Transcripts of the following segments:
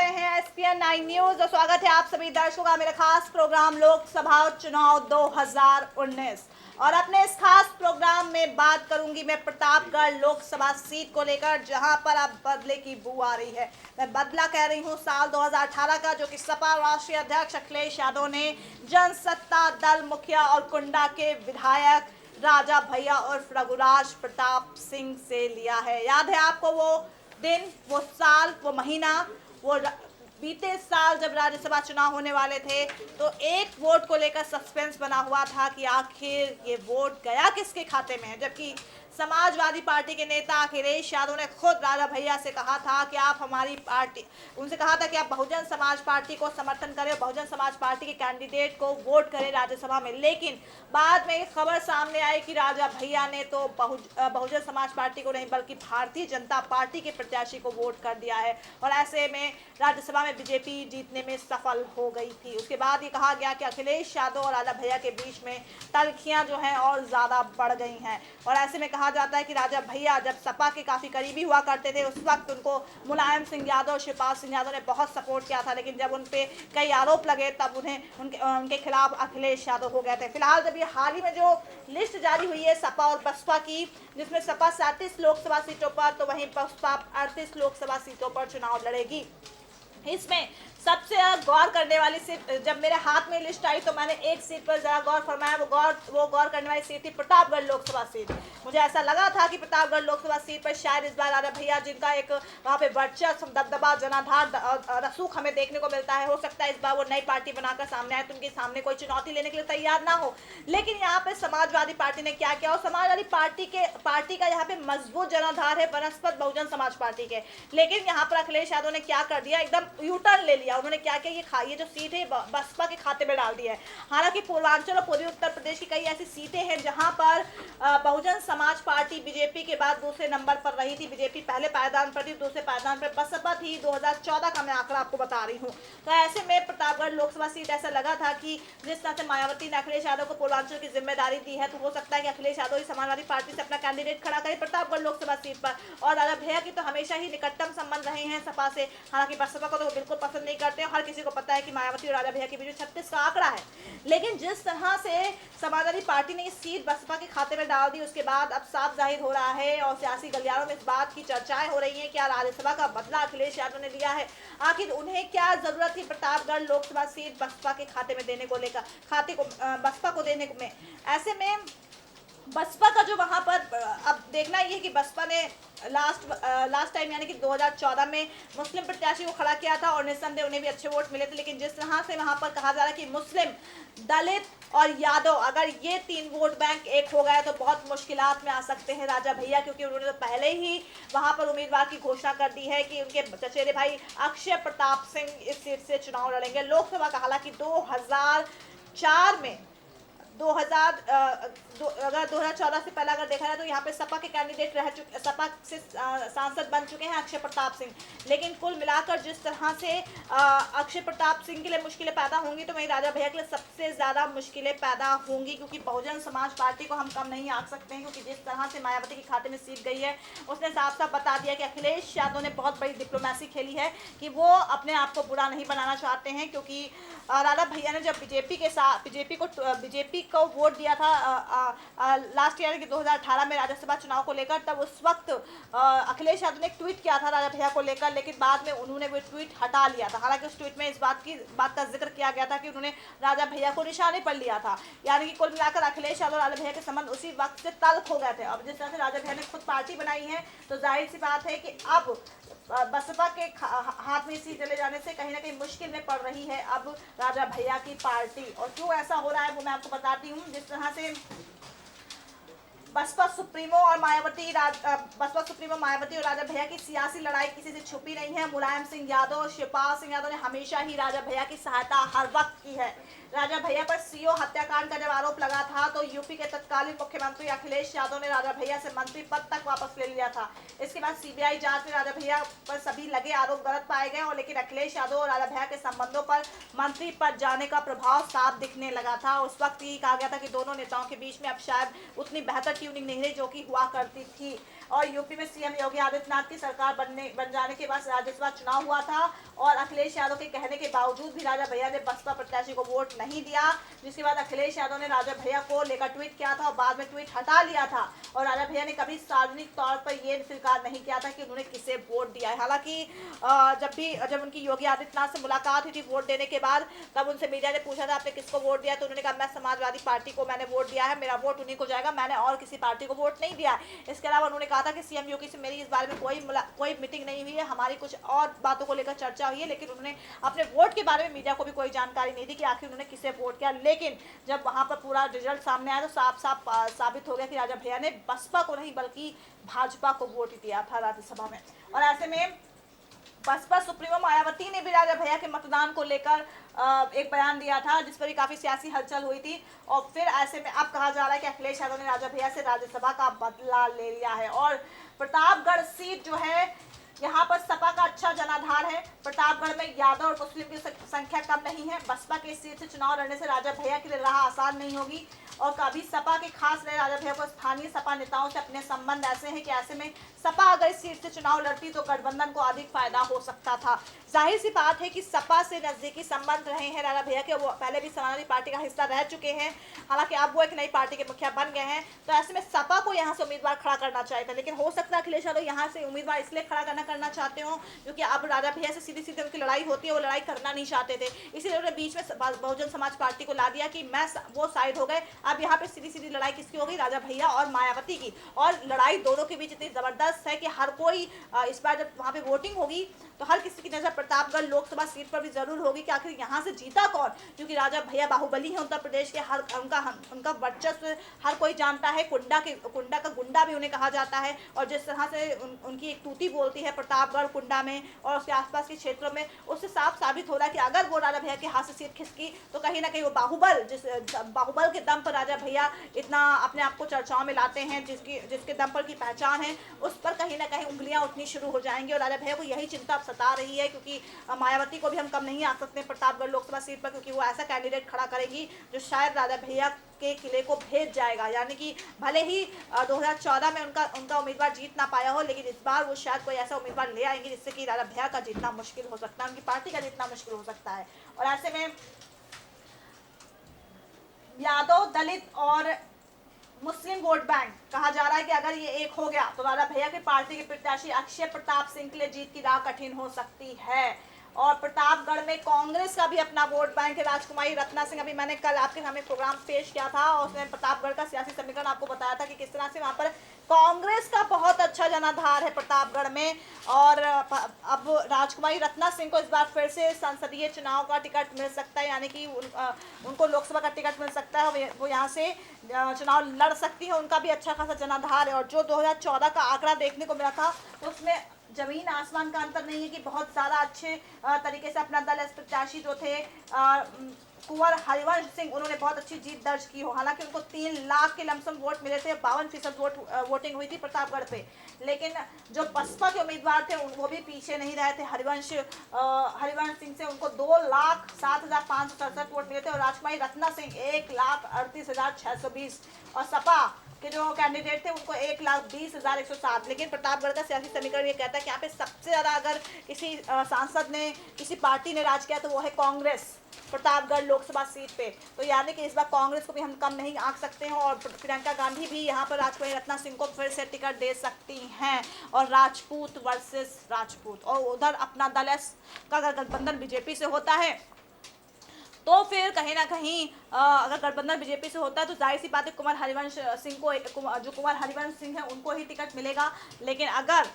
रहे हैं ESPN 9 news और स्वागत है आप सभी दर्शकों का मेरा खास प्रोग्राम लोकसभा चुनाव 2019। और अपने इस खास प्रोग्राम में बात करूंगी मैं प्रतापगढ़ लोकसभा सीट को लेकर, जहां पर अब बदले की बू आ रही है। मैं बदला कह रही हूं साल 2018 का, जो कि सपा राष्ट्रीय अध्यक्ष अखिलेश यादव ने जनसत्ता दल मुखिया और कुंडा के विधायक राजा भैया और रघुराज प्रताप सिंह से लिया है। याद है आपको वो दिन, वो साल, वो महीना, वो बीते साल जब राज्यसभा चुनाव होने वाले थे तो एक वोट को लेकर सस्पेंस बना हुआ था कि आखिर ये वोट गया किसके खाते में है। जबकि समाजवादी पार्टी के नेता अखिलेश यादव ने खुद राजा भैया से कहा था कि आप हमारी पार्टी, उनसे कहा था कि आप बहुजन समाज पार्टी को समर्थन करें, बहुजन समाज पार्टी के कैंडिडेट को वोट करें राज्यसभा में। लेकिन बाद में एक खबर सामने आई कि राजा भैया ने तो बहुजन समाज पार्टी को नहीं बल्कि भारतीय जनता पार्टी के प्रत्याशी को वोट कर दिया है और ऐसे में राज्यसभा में बीजेपी जीतने में सफल हो गई थी। उसके बाद ये कहा गया कि अखिलेश यादव और राजा भैया के बीच में तल्खियां जो हैं और ज़्यादा बढ़ गई हैं और ऐसे में कहा जाता है कि राजा भैया जब सपा के काफ़ी करीबी हुआ करते थे उस वक्त उनको मुलायम सिंह यादव, शिवपाल सिंह यादव ने बहुत सपोर्ट किया था, लेकिन जब उन पे कई आरोप लगे तब उनके खिलाफ अखिलेश यादव हो गए थे। फिलहाल जब ये हाल ही में जो लिस्ट जारी हुई है सपा और बसपा की, जिसमें सपा 37 लोकसभा सीटों पर तो वहीं बसपा 38 लोकसभा सीटों पर चुनाव लड़ेगी। इसमें सबसे गौर करने वाली सीट, जब मेरे हाथ में लिस्ट आई तो मैंने एक सीट पर जरा गौर फरमाया। वो गौर करने वाली सीट थी प्रतापगढ़ लोकसभा सीट। मुझे ऐसा लगा था कि प्रतापगढ़ लोकसभा सीट पर शायद इस बार राजा भैया, जिनका एक वहाँ पे वर्चस्व, दबदबा, जनाधार, रसूख हमें देखने को मिलता है, हो सकता है इस बार वो नई पार्टी बनाकर सामने आए तो उनके सामने कोई चुनौती लेने के लिए तैयार ना हो। लेकिन यहाँ पे समाजवादी पार्टी ने क्या किया, और समाजवादी पार्टी का यहाँ पे मजबूत जनाधार है बनस्पत बहुजन समाज पार्टी के। लेकिन यहाँ पर अखिलेश यादव ने क्या कर दिया, एकदम यू टर्न ले लिया। उन्होंने क्या किया, ये जो सीट है बसपा के खाते में डाल दिया है। हालांकि पूर्वांचल और पूर्वी उत्तर प्रदेश की कई ऐसी सीटें हैं जहां पर बहुजन समाज पार्टी बीजेपी के बाद दूसरे नंबर पर रही थी। बीजेपी पहले पायदान पर थी, दूसरे पायदान पर बसपा थी। 2014 का मैं आंकड़ा आपको बता रही हूँ। तो ऐसे में प्रतापगढ़ लोकसभा सीट ऐसा लगा था कि जिस तरह से मायावती ने अखिलेश यादव को पूर्वांचल की जिम्मेदारी दी है तो हो सकता है कि अखिलेश यादव ही समाजवादी पार्टी से अपना कैंडिडेट खड़ा करे प्रतापगढ़ लोकसभा सीट पर। और राजा भैया की तो हमेशा ही निकटतम संबंध रहे हैं सपा से। हालांकि बसपा को तो बिल्कुल पसंद नहीं करते हैं। हर किसी को पता है कि मायावती और राजा भैया के बीच 36 का आंकड़ा है। लेकिन जिस तरह से समाजवादी पार्टी ने इस सीट बसपा के खाते में डाल दी, उसके बाद अब साफ जाहिर हो रहा है और सियासी गलियारों में इस बात की चर्चाएं हो रही हैं कि राज्यसभा का बदला अखिलेश यादव ने लिया है। आखिर उन्हें क्या जरूरत थी प्रतापगढ़ लोकसभा सीट बसपा के खाते में देने को लेकर, बसपा को देने में। ऐसे में बसपा का जो वहां पर अब देखना ये है कि बसपा ने लास्ट टाइम यानी कि 2014 में मुस्लिम प्रत्याशी को खड़ा किया था और निस्संदेह उन्हें भी अच्छे वोट मिले थे। लेकिन जिस तरह से वहां पर कहा जा रहा है कि मुस्लिम, दलित और यादव, अगर ये 3 वोट बैंक एक हो गए तो बहुत मुश्किलात में आ सकते हैं राजा भैया, क्योंकि उन्होंने तो पहले ही वहां पर उम्मीदवार की घोषणा कर दी है कि उनके चचेरे भाई अक्षय प्रताप सिंह इस सीट से चुनाव लड़ेंगे लोकसभा का। हालांकि 2004 में अगर 2014 से पहले अगर देखा जाए तो यहाँ पे सपा के कैंडिडेट रह चुके, सपा से सांसद बन चुके हैं अक्षय प्रताप सिंह। लेकिन कुल मिलाकर जिस तरह से अक्षय प्रताप सिंह के लिए मुश्किलें पैदा होंगी तो वहीं राजा भैया के लिए सबसे ज़्यादा मुश्किलें पैदा होंगी, क्योंकि बहुजन समाज पार्टी को हम कम नहीं आंक सकते हैं। क्योंकि जिस तरह से मायावती के खाते में सीट गई है उसने साफ साफ बता दिया कि अखिलेश यादव ने बहुत बड़ी डिप्लोमेसी खेली है कि वो अपने आप को बुरा नहीं बनाना चाहते हैं। क्योंकि राजा भैया ने जब बीजेपी को वोट दिया था लास्ट ईयर के 2018 में राज्यसभा चुनाव को लेकर, तब उस वक्त अखिलेश यादव ने एक ट्वीट किया था राजा भैया को लेकर, लेकिन बाद में उन्होंने वो ट्वीट हटा लिया था। हालांकि उस ट्वीट में इस बात का जिक्र किया गया था कि उन्होंने राजा भैया को निशाने पर लिया था। यानी कि कुल मिलाकर अखिलेश यादव और राजा भैया के संबंध उसी वक्त से तल्ख हो गए थे। अब जिस तरह से राजा भैया ने खुद पार्टी बनाई है तो जाहिर सी बात है कि अब बसपा के हाथ में सीट चले जाने से कहीं ना कहीं मुश्किल में पड़ रही है अब राजा भैया की पार्टी। और क्यों ऐसा हो रहा है वो मैं आपको बताती हूँ। जिस तरह से बसपा सुप्रीमो मायावती और राजा भैया की सियासी लड़ाई किसी से छुपी नहीं है। मुलायम सिंह यादव और शिवपाल सिंह यादव ने हमेशा ही राजा भैया की सहायता हर वक्त की है। राजा भैया पर सीओ हत्याकांड का जब आरोप लगा था तो यूपी के तत्कालीन मुख्यमंत्री अखिलेश यादव ने राजा भैया से मंत्री पद तक वापस ले लिया था। इसके बाद सीबीआई जांच में राजा भैया पर सभी लगे आरोप गलत पाए गए और लेकिन अखिलेश यादव और राजा भैया के संबंधों पर मंत्री पद जाने का प्रभाव साफ दिखने लगा था। उस वक्त ये कहा गया था कि दोनों नेताओं के बीच में अब शायद उतनी बेहतर की ट्यूनिंग नहीं रही जो कि हुआ करती थी। और यूपी में सीएम योगी आदित्यनाथ की सरकार बन जाने के बाद राज्यसभा चुनाव हुआ था और अखिलेश यादव के कहने के बावजूद भी राजा भैया ने बसपा प्रत्याशी को वोट नहीं दिया, जिसके बाद अखिलेश यादव ने राजा भैया को लेकर ट्वीट किया था और बाद में ट्वीट हटा लिया था। और राजा भैया ने कभी सार्वजनिक तौर पर यह स्वीकार नहीं किया था कि उन्होंने किसे वोट दिया है। हालांकि जब उनकी योगी आदित्यनाथ से मुलाकात हुई थी वोट देने के बाद, तब उनसे मीडिया ने पूछा था आपने किसको वोट दिया, तो उन्होंने कहा मैं समाजवादी पार्टी को मैंने वोट दिया है, मेरा वोट उन्हीं को जाएगा, मैंने और किसी पार्टी को वोट नहीं दिया। इसके अलावा उन्होंने कहा था कि सीएम योगी से मेरी इस बारे में कोई मीटिंग नहीं हुई है, हमारी कुछ और बातों को लेकर चर्चा हुई है, लेकिन उन्होंने अपने वोट के बारे में मीडिया को भी कोई जानकारी नहीं दी कि आखिर उन्होंने किसे वोट किया। लेकिन जब वहां पर पूरा रिजल्ट सामने आया तो साफ साबित हो गया कि राजा भैया ने बसपा को नहीं बल्कि भाजपा को वोट दिया था राज्यसभा में। और ऐसे में बसपा सुप्रीमो मायावती ने भी राजा भैया के मतदान को लेकर एक बयान दिया था, जिस पर भी काफी सियासी हलचल हुई थी। और फिर ऐसे में अब कहा जा रहा है कि अखिलेश यादव ने राजा भैया से राज्यसभा का बदला ले लिया है। और प्रतापगढ़ सीट जो है यहाँ पर सपा का अच्छा जनाधार है। प्रतापगढ़ में यादव और मुस्लिम की संख्या कम नहीं है। बसपा के इस सीट से चुनाव लड़ने से राजा भैया के लिए राह आसान नहीं होगी और कभी सपा के खास रहे राजा भैया को स्थानीय सपा नेताओं से अपने संबंध ऐसे हैं कि ऐसे में सपा अगर इस सीट से चुनाव लड़ती तो गठबंधन को अधिक फायदा हो सकता था। जाहिर सी बात है कि सपा से नजदीकी संबंध रहे हैं राजा भैया के, वो पहले भी समाजवादी पार्टी का हिस्सा रह चुके हैं, हालांकि अब वो एक नई पार्टी के मुखिया बन गए हैं। तो ऐसे में सपा को यहाँ से उम्मीदवार खड़ा करना चाहिए था, लेकिन हो सकता है अखिलेश यादव यहाँ से उम्मीदवार इसलिए खड़ा करना चाहते हो क्योंकि अब राजा भैया से सीधी सीधी उनकी लड़ाई होती है, वो लड़ाई करना नहीं चाहते थे, इसीलिए उन्होंने बीच में बहुजन समाज पार्टी को ला दिया कि मैं वो साइड हो गए। अब यहाँ पे सीधी सीधी लड़ाई किसकी होगी, राजा भैया और मायावती की। और लड़ाई दोनों के बीच इतनी जबरदस्त है कि हर कोई इस बार जब वहां पे वोटिंग होगी तो हर किसी की नजर प्रतापगढ़ लोकसभा सीट पर भी जरूर होगी कि आखिर यहाँ से जीता कौन, क्योंकि राजा भैया बाहुबली है उत्तर प्रदेश के, हर उनका वर्चस्व हर कोई जानता है। कुंडा का गुंडा भी उन्हें कहा जाता है। और जिस तरह से उनकी एक तूती बोलती है प्रतापगढ़ कुंडा में और उसके आसपास के क्षेत्रों में, उससे साफ साबित हो रहा है कि अगर वो राजा भैया के हाथ से सीट खिसकी तो कहीं ना कहीं वो बाहुबल के दम पर राजा भैया इतना अपने आप को चर्चाओं में लाते हैं, जिसके दम पर की पहचान है, उस पर कहीं ना कहीं उंगलियां उठनी शुरू हो जाएंगी। और राजा भैया को यही चिंता अब सता रही है, क्योंकि मायावती को भी हम कम नहीं आ सकते प्रतापगढ़ लोकसभा सीट पर, क्योंकि वो ऐसा कैंडिडेट खड़ा करेगी जो शायद राजा भैया के किले को भेज जाएगा। यानी कि भले ही 2014 में उनका उम्मीदवार जीत ना पाया हो, लेकिन इस बार वो शायद कोई ऐसा उम्मीदवार ले आएंगे जिससे कि राजा भैया का जीतना मुश्किल हो सकता है, उनकी पार्टी का जीतना मुश्किल हो सकता है। और ऐसे में यादव दलित और मुस्लिम वोट बैंक कहा जा रहा है कि अगर ये एक हो गया तो राजा भैया की पार्टी के प्रत्याशी अक्षय प्रताप सिंह के लिए जीत की राह कठिन हो सकती है। और प्रतापगढ़ में कांग्रेस का भी अपना वोट बैंक है। राजकुमारी रत्ना सिंह, अभी मैंने कल आपके सामने प्रोग्राम पेश किया था और उसमें प्रतापगढ़ का सियासी समीकरण आपको बताया था कि किस तरह से वहां पर कांग्रेस का बहुत अच्छा जनाधार है प्रतापगढ़ में। और अब राजकुमारी रत्ना सिंह को इस बार फिर से संसदीय चुनाव का टिकट मिल सकता है, यानी कि उनको लोकसभा का टिकट मिल सकता है, वो यहाँ से चुनाव लड़ सकती है। उनका भी अच्छा खासा जनाधार है। और जो 2014 का आंकड़ा देखने को मिला था उसमें जमीन आसमान का अंतर नहीं है कि बहुत ज़्यादा अच्छे तरीके से अपना दल प्रत्याशी जो थे कुंवर हरिवंश सिंह, उन्होंने बहुत अच्छी जीत दर्ज की हो। हालांकि उनको 3 लाख के लमसम वोट मिले थे, 52% वोटिंग हुई थी प्रतापगढ़ पे, लेकिन जो बसपा के उम्मीदवार थे वो भी पीछे नहीं रहे थे। हरिवंश सिंह से उनको 2,07,567 वोट मिले थे और राजकुमारी रत्ना सिंह 1,38,620 और सपा के जो कैंडिडेट थे उनको 1,20,107। लेकिन प्रतापगढ़ का सियासी समीकरण ये कहता है कि यहाँ पे सबसे ज़्यादा अगर किसी सांसद ने, किसी पार्टी ने राज किया तो वो है कांग्रेस प्रतापगढ़ लोकसभा सीट पे। तो यानी कि इस बार कांग्रेस को भी हम कम नहीं आंक सकते हैं और प्रियंका गांधी भी यहाँ पर राजकुमारी रत्ना सिंह को फिर से टिकट दे सकती हैं। और राजपूत वर्सेस राजपूत, और उधर अपना दल का गठबंधन बीजेपी से होता है तो फिर कहीं ना कहीं अगर गठबंधन बीजेपी से होता है तो जाहिर सी बात है कुंवर हरिवंश सिंह है उनको ही टिकट मिलेगा। लेकिन अगर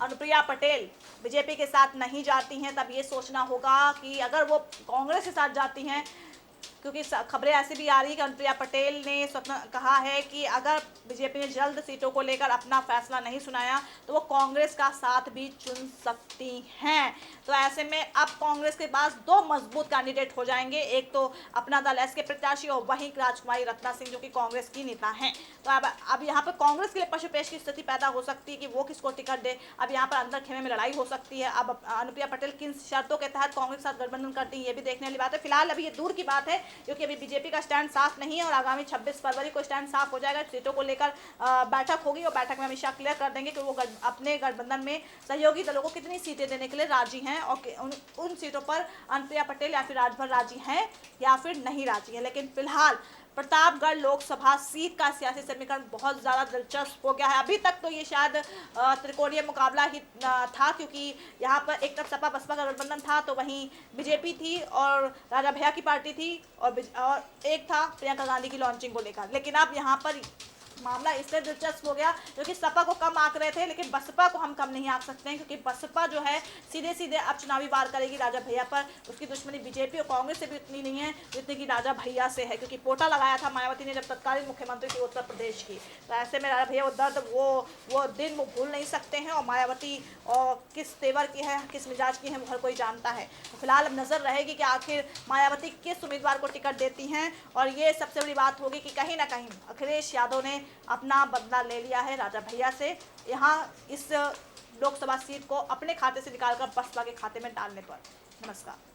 अनुप्रिया पटेल बीजेपी के साथ नहीं जाती हैं तब ये सोचना होगा कि अगर वो कांग्रेस के साथ जाती हैं, क्योंकि खबरें ऐसी भी आ रही है कि अनुप्रिया पटेल ने कहा है कि अगर बीजेपी ने जल्द सीटों को लेकर अपना फैसला नहीं सुनाया तो वो कांग्रेस का साथ भी चुन सकती हैं। तो ऐसे में अब कांग्रेस के पास 2 मजबूत कैंडिडेट हो जाएंगे, एक तो अपना दल के प्रत्याशी और वहीं राजकुमारी रत्ना सिंह जो कि कांग्रेस की नेता हैं। तो अब यहाँ पर कांग्रेस के लिए पशुपेश की स्थिति पैदा हो सकती है कि वो किसको टिकट दे। अब यहाँ पर अंदर खेमे में लड़ाई हो सकती है। अब अनुप्रिया पटेल किन शर्तों के तहत कांग्रेस के साथ गठबंधन करती है ये भी देखने वाली बात है। फिलहाल अभी ये दूर की बात है, क्योंकि अभी बीजेपी का स्टैंड साफ नहीं है और आगामी 26 फरवरी को स्टैंड साफ हो जाएगा। सीटों को लेकर बैठक होगी और बैठक में अमित शाह क्लियर कर देंगे कि वो अपने गठबंधन में सहयोगी दलों को कितनी सीटें देने के लिए राजी हैं और उन सीटों पर अनुप्रिया पटेल या फिर राजभर राजी हैं या फिर नहीं राजी है। लेकिन फिलहाल प्रतापगढ़ लोकसभा सीट का सियासी समीकरण बहुत ज़्यादा दिलचस्प हो गया है। अभी तक तो ये शायद त्रिकोणीय मुकाबला ही था, क्योंकि यहाँ पर एक तरफ सपा बसपा का गठबंधन था तो वहीं बीजेपी थी और राजा भैया की पार्टी थी और एक था प्रियंका गांधी की लॉन्चिंग को लेकर। लेकिन अब यहाँ पर मामला इसलिए दिलचस्प हो गया क्योंकि सपा को कम आंक रहे थे, लेकिन बसपा को हम कम नहीं आंक सकते हैं, क्योंकि बसपा जो है सीधे सीधे अब चुनावी वार करेगी राजा भैया पर। उसकी दुश्मनी बीजेपी और कांग्रेस से भी उतनी नहीं है जितनी कि राजा भैया से है, क्योंकि पोटा लगाया था मायावती ने जब तत्कालीन मुख्यमंत्री थी उत्तर प्रदेश की। तो ऐसे में राजा भैया वो दर्द वो दिन वो भूल नहीं सकते हैं। और मायावती और किस तेवर की है, किस मिजाज की है, वो हर कोई जानता है। तो फिलहाल अब नजर रहेगी कि आखिर मायावती किस उम्मीदवार को टिकट देती हैं। और ये सबसे बड़ी बात होगी कि कहीं ना कहीं अखिलेश यादव ने अपना बदला ले लिया है राजा भैया से, यहाँ इस लोकसभा सीट को अपने खाते से निकालकर बसपा के खाते में डालने पर। नमस्कार।